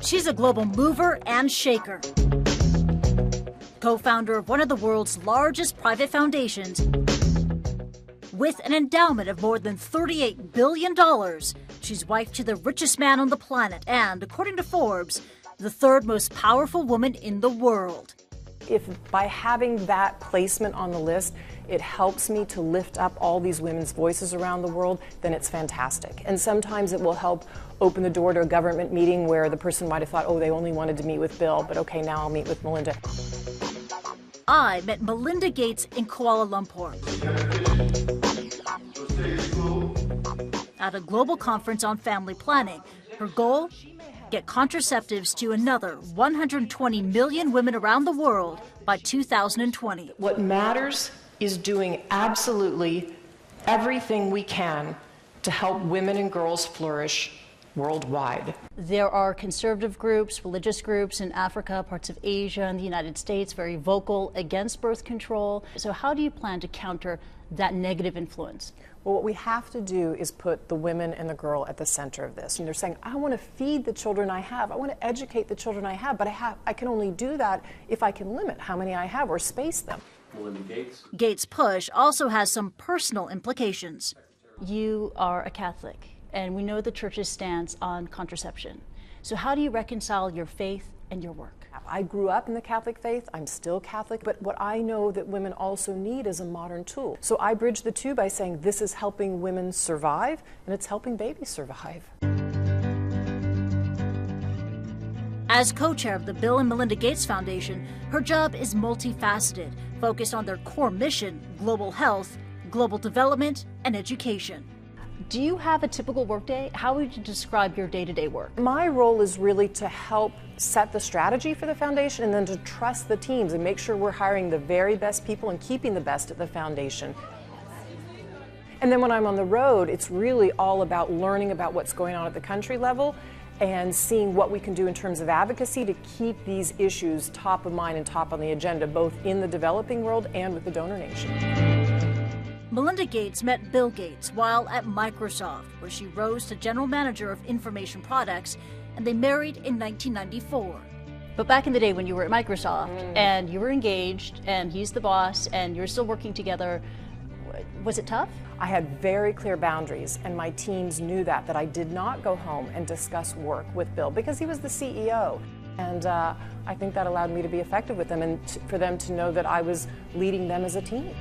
She's a global mover and shaker. Co-founder of one of the world's largest private foundations, with an endowment of more than $38 billion, she's wife to the richest man on the planet and, according to Forbes, the third most powerful woman in the world. If by having that placement on the list, it helps me to lift up all these women's voices around the world, then it's fantastic. And sometimes it will help open the door to a government meeting where the person might have thought, oh, they only wanted to meet with Bill, but okay, now I'll meet with Melinda. I met Melinda Gates in Kuala Lumpur at a global conference on family planning. Her goal? Get contraceptives to another 120 million women around the world by 2020. What matters is doing absolutely everything we can to help women and girls flourish worldwide. There are conservative groups, religious groups in Africa, parts of Asia, and the United States very vocal against birth control. So how do you plan to counter that negative influence? Well, what we have to do is put the women and the girl at the center of this. And they're saying, I want to feed the children I have. I want to educate the children I have, but I can only do that if I can limit how many I have or space them. Gates' push also has some personal implications. You are a Catholic, and we know the church's stance on contraception. So how do you reconcile your faith and your work? I grew up in the Catholic faith. I'm still Catholic, but what I know that women also need is a modern tool. So I bridge the two by saying this is helping women survive, and it's helping babies survive. As co-chair of the Bill and Melinda Gates Foundation, her job is multifaceted, focused on their core mission: global health, global development, and education. Do you have a typical workday? How would you describe your day-to-day work? My role is really to help set the strategy for the foundation and then to trust the teams and make sure we're hiring the very best people and keeping the best at the foundation. And then when I'm on the road, it's really all about learning about what's going on at the country level and seeing what we can do in terms of advocacy to keep these issues top of mind and top on the agenda, both in the developing world and with the donor nation. Melinda Gates met Bill Gates while at Microsoft, where she rose to general manager of information products, and they married in 1994. But back in the day when you were at Microsoft and you were engaged and he's the boss and you're still working together, was it tough? I had very clear boundaries, and my teams knew that I did not go home and discuss work with Bill because he was the CEO. And I think that allowed me to be effective with them and for them to know that I was leading them as a team.